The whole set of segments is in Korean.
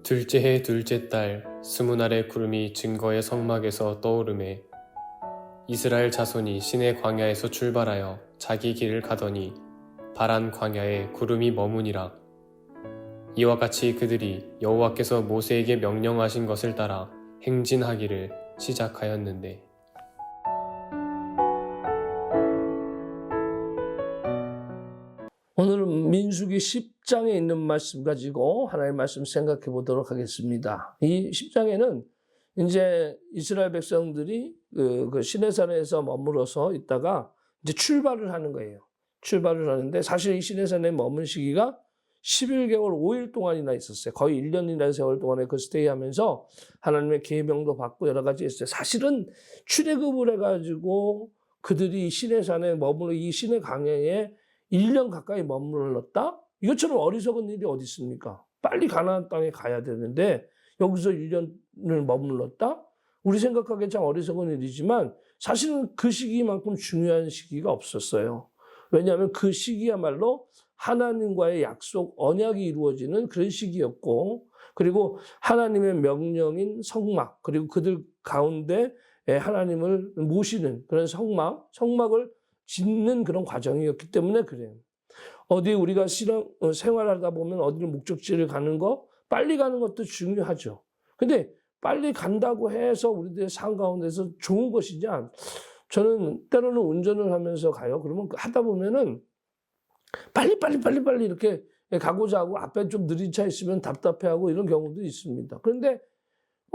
둘째 해 둘째 달 스무 날의 구름이 증거의 성막에서 떠오르매 이스라엘 자손이 시내 광야에서 출발하여 자기 길을 가더니 바란 광야에 구름이 머무니라. 이와 같이 그들이 여호와께서 모세에게 명령하신 것을 따라 행진하기를 시작하였는데 오늘은 민수기 10장에 있는 말씀 가지고 하나님의 말씀 생각해 보도록 하겠습니다. 이 10장에는 이제 이스라엘 백성들이 그 시내산에서 머물러서 있다가 이제 출발을 하는 거예요. 출발을 하는데 사실 이 시내산에 머문 시기가 11개월 5일 동안이나 있었어요. 거의 1년이라는 세월 동안에 그 스테이 하면서 하나님의 계명도 받고 여러 가지 했어요. 사실은 출애굽을 해가지고 그들이 시내산에 머물러 이 시내 광야에 1년 가까이 머물렀다? 이것처럼 어리석은 일이 어디 있습니까? 빨리 가나안 땅에 가야 되는데 여기서 1년을 머물렀다? 우리 생각하기엔 참 어리석은 일이지만 사실은 그 시기만큼 중요한 시기가 없었어요. 왜냐하면 그 시기야말로 하나님과의 약속, 언약이 이루어지는 그런 시기였고, 그리고 하나님의 명령인 성막, 그리고 그들 가운데 하나님을 모시는 그런 성막을 짓는 그런 과정이었기 때문에 그래요. 어디 우리가 생활하다 보면 어디를 목적지를 가는 거, 빨리 가는 것도 중요하죠. 근데 빨리 간다고 해서 우리들의 삶 가운데서 좋은 것이냐? 저는 때로는 운전을 하면서 가요. 그러면 하다 보면은 빨리 이렇게 가고자 하고 앞에 좀 느린 차 있으면 답답해하고 이런 경우도 있습니다. 그런데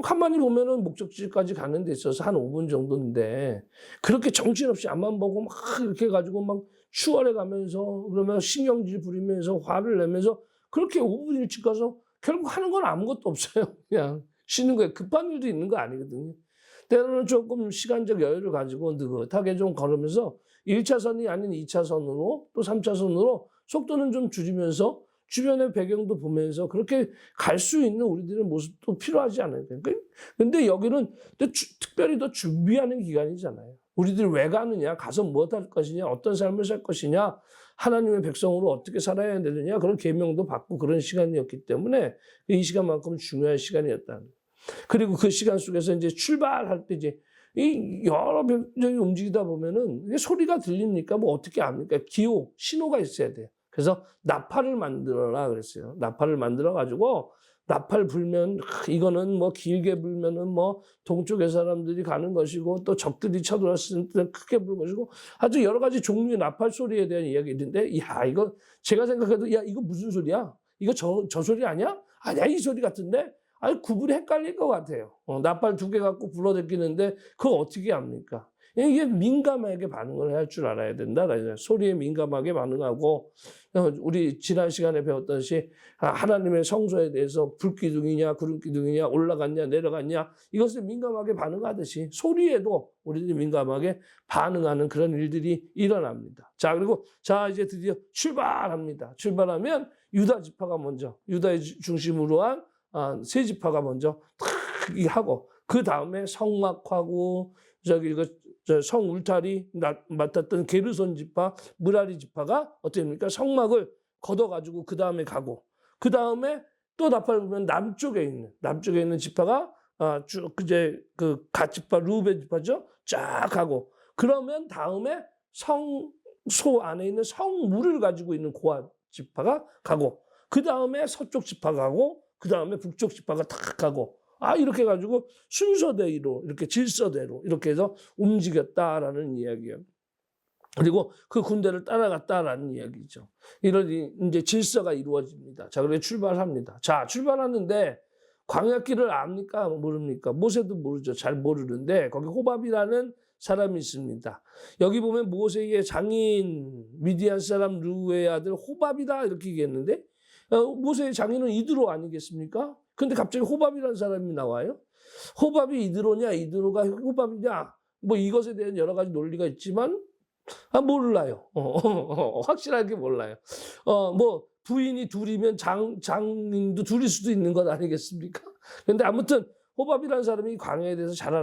가만히 보면은 목적지까지 가는 데 있어서 한 5분 정도인데 그렇게 정신없이 앞만 보고 막 이렇게 해가지고 막 추월해 가면서 그러면 신경질 부리면서 화를 내면서 그렇게 5분 일찍 가서 결국 하는 건 아무것도 없어요. 그냥 쉬는 거예요. 급한 일도 있는 거 아니거든요. 때로는 조금 시간적 여유를 가지고 느긋하게 좀 걸으면서 1차선이 아닌 2차선으로 또 3차선으로 속도는 좀 줄이면서 주변의 배경도 보면서 그렇게 갈 수 있는 우리들의 모습도 필요하지 않을까요? 근데 여기는 특별히 더 준비하는 기간이잖아요. 우리들이 왜 가느냐, 가서 무엇 할 것이냐, 어떤 삶을 살 것이냐, 하나님의 백성으로 어떻게 살아야 되느냐, 그런 계명도 받고 그런 시간이었기 때문에 이 시간만큼 중요한 시간이었다는 거예요. 그리고 그 시간 속에서 이제 출발할 때 이제 이 여러 병정이 움직이다 보면은 이게 소리가 들리니까 뭐 어떻게 압니까? 기호, 신호가 있어야 돼요. 그래서 나팔을 만들어라 그랬어요. 나팔을 만들어 가지고 나팔 불면 이거는 뭐 길게 불면은 뭐 동쪽의 사람들이 가는 것이고 또 적들이 쳐들어왔을 때 크게 불 것이고 아주 여러 가지 종류의 나팔 소리에 대한 이야기인데 야 이거 제가 생각해도 야 이거 무슨 소리야? 이거 저 소리 아니야? 아니야 이 소리 같은데 아니 구분이 헷갈릴 것 같아요. 나팔 2개 갖고 불어댔기는데 그거 어떻게 합니까? 이게 민감하게 반응을 할 줄 알아야 된다. 소리에 민감하게 반응하고 우리 지난 시간에 배웠듯이 하나님의 성소에 대해서 불기둥이냐 구름기둥이냐 올라갔냐 내려갔냐 이것을 민감하게 반응하듯이 소리에도 우리들이 민감하게 반응하는 그런 일들이 일어납니다. 자 그리고 자 이제 드디어 출발합니다. 출발하면 유다 지파가 먼저 유다의 중심으로 한 세 지파가 먼저 탁 하고 그 다음에 성막하고 성 울타리 맡았던 게르손 지파, 무라리 지파가 어떻게 됩니까? 성막을 걷어가지고 그 다음에 가고 그 다음에 또 나팔 불면 남쪽에 있는 지파가 이제 그 갓 지파, 루벤 지파죠. 쫙 가고 그러면 다음에 성소 안에 있는 성물을 가지고 있는 고아 지파가 가고 그 다음에 서쪽 지파가 가고 그 다음에 북쪽 지파가 탁 가고 이렇게 해가지고 순서대로 이렇게 질서대로 이렇게 해서 움직였다라는 이야기예요. 그리고 그 군대를 따라갔다라는 이야기죠. 이런 이제 질서가 이루어집니다. 자, 그래 출발합니다. 자, 출발하는데 광야길을 압니까? 모릅니까? 모세도 모르죠. 잘 모르는데 거기 호밥이라는 사람이 있습니다. 여기 보면 모세의 장인 미디안 사람 르우의 아들 호밥이다 이렇게 얘기했는데 모세의 장인은 이드로 아니겠습니까? 근데 갑자기 호밥이라는 사람이 나와요. 호밥이 이드로냐 이드로가 호밥이냐 뭐 이것에 대한 여러 가지 논리가 있지만 몰라요. 확실하게 몰라요. 뭐 부인이 둘이면 장인도 둘일 수도 있는 것 아니겠습니까? 근데 아무튼 호밥이라는 사람이 광야에 대해서 잘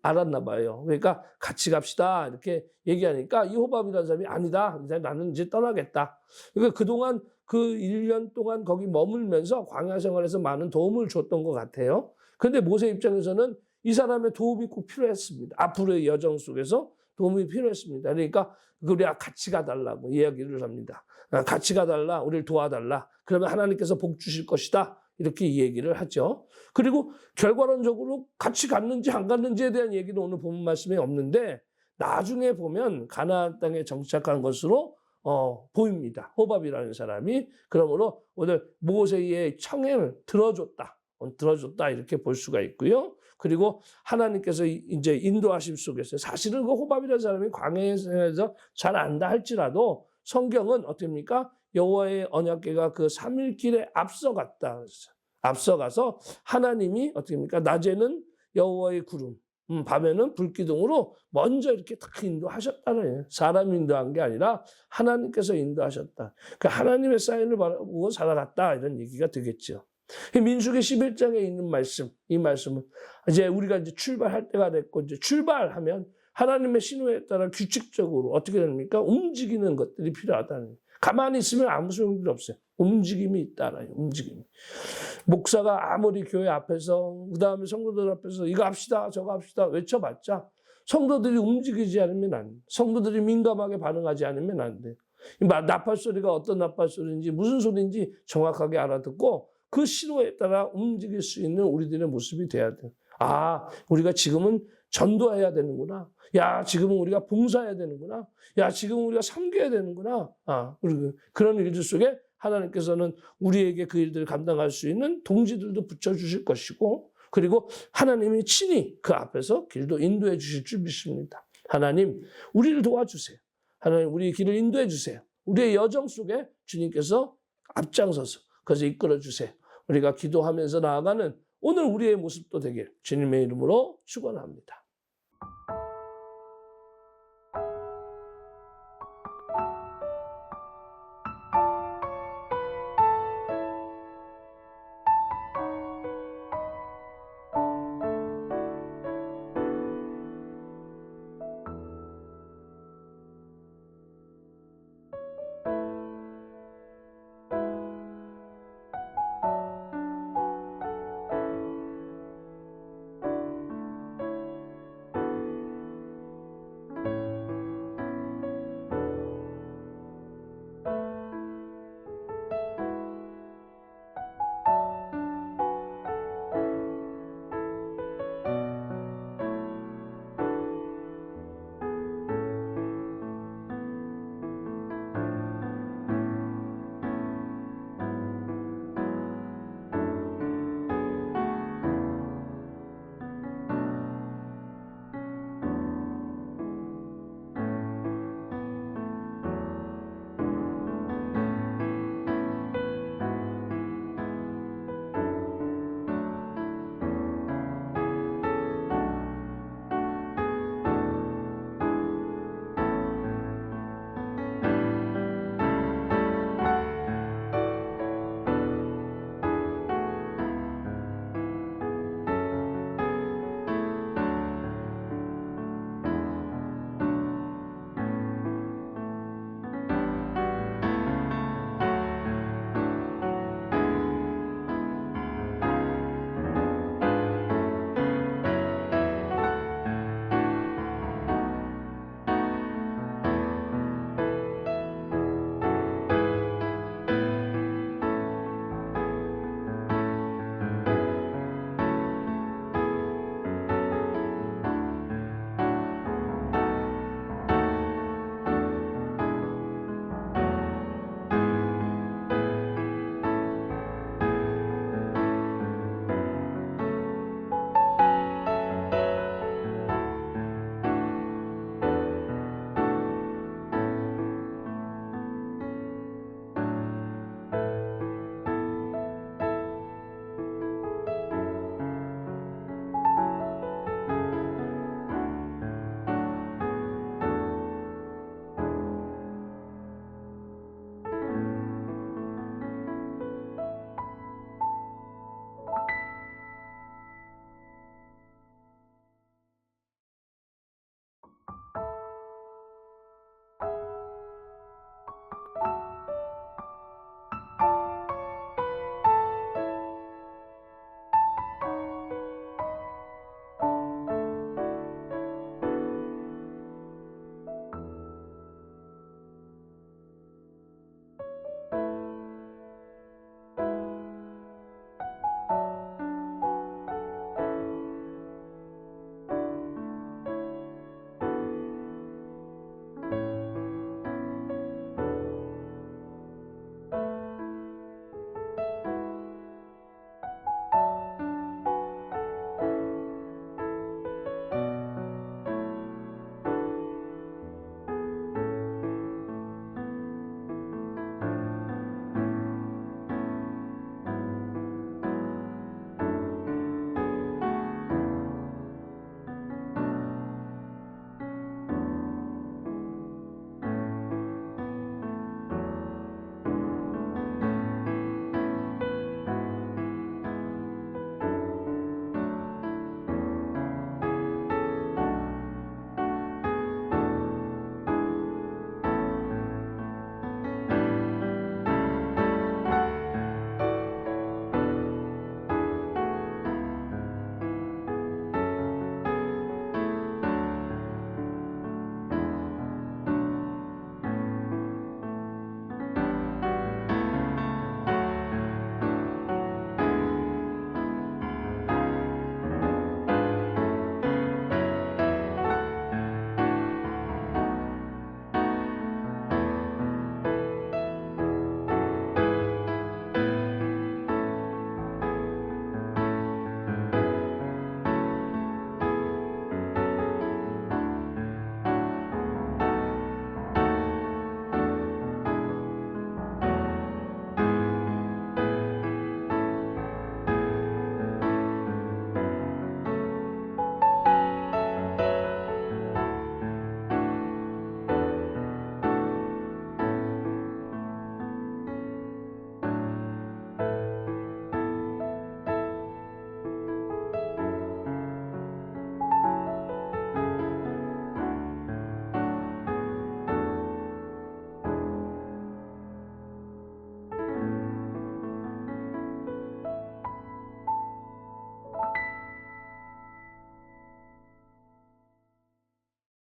알았나 봐요. 그러니까 같이 갑시다 이렇게 얘기하니까 이 호밥이라는 사람이 아니다. 나는 이제 떠나겠다. 그러니까 그동안 그 1년 동안 거기 머물면서 광야 생활에서 많은 도움을 줬던 것 같아요. 그런데 모세 입장에서는 이 사람의 도움이 꼭 필요했습니다. 앞으로의 여정 속에서 도움이 필요했습니다. 그러니까 우리가 같이 가달라고 이야기를 합니다. 같이 가달라, 우리를 도와달라. 그러면 하나님께서 복 주실 것이다. 이렇게 얘기를 하죠. 그리고 결과론적으로 같이 갔는지 안 갔는지에 대한 얘기는 오늘 본문 말씀에 없는데 나중에 보면 가나안 땅에 정착한 것으로 보입니다. 호밥이라는 사람이. 그러므로 오늘 모세의 청행을 들어줬다 이렇게 볼 수가 있고요. 그리고 하나님께서 이제 인도하심 속에서 사실은 그 호밥이라는 사람이 광야에서 잘 안다 할지라도 성경은 어떻습니까? 여호와의 언약궤가 그 3일 길에 앞서갔다. 앞서가서 하나님이 어떻습니까? 낮에는 여호와의 구름, 밤에는 불기둥으로 먼저 이렇게 딱 인도하셨다는 거예요. 사람이 인도한 게 아니라 하나님께서 인도하셨다. 그 하나님의 사인을 보고 살아갔다 이런 얘기가 되겠죠. 민수기 11장에 있는 말씀, 이 말씀은 이제 우리가 이제 출발할 때가 됐고 이제 출발하면 하나님의 신호에 따라 규칙적으로 어떻게 됩니까? 움직이는 것들이 필요하다는 거예요. 가만히 있으면 아무 소용이 없어요. 움직임이 있다라요. 움직임. 목사가 아무리 교회 앞에서 그다음에 성도들 앞에서 이거 합시다 저거 합시다 외쳐봤자 성도들이 움직이지 않으면 안 돼. 성도들이 민감하게 반응하지 않으면 안 돼. 나팔 소리가 어떤 나팔 소리인지 무슨 소리인지 정확하게 알아듣고 그 신호에 따라 움직일 수 있는 우리들의 모습이 돼야 돼. 아, 우리가 지금은 전도해야 되는구나. 야, 지금은 우리가 봉사해야 되는구나. 야, 지금은 우리가 섬겨야 되는구나. 그런 일들 속에 하나님께서는 우리에게 그 일들을 감당할 수 있는 동지들도 붙여주실 것이고, 그리고 하나님이 친히 그 앞에서 길도 인도해 주실 줄 믿습니다. 하나님, 우리를 도와주세요. 하나님, 우리의 길을 인도해 주세요. 우리의 여정 속에 주님께서 앞장서서 그것을 이끌어 주세요. 우리가 기도하면서 나아가는 오늘 우리의 모습도 되길 주님의 이름으로 축원합니다.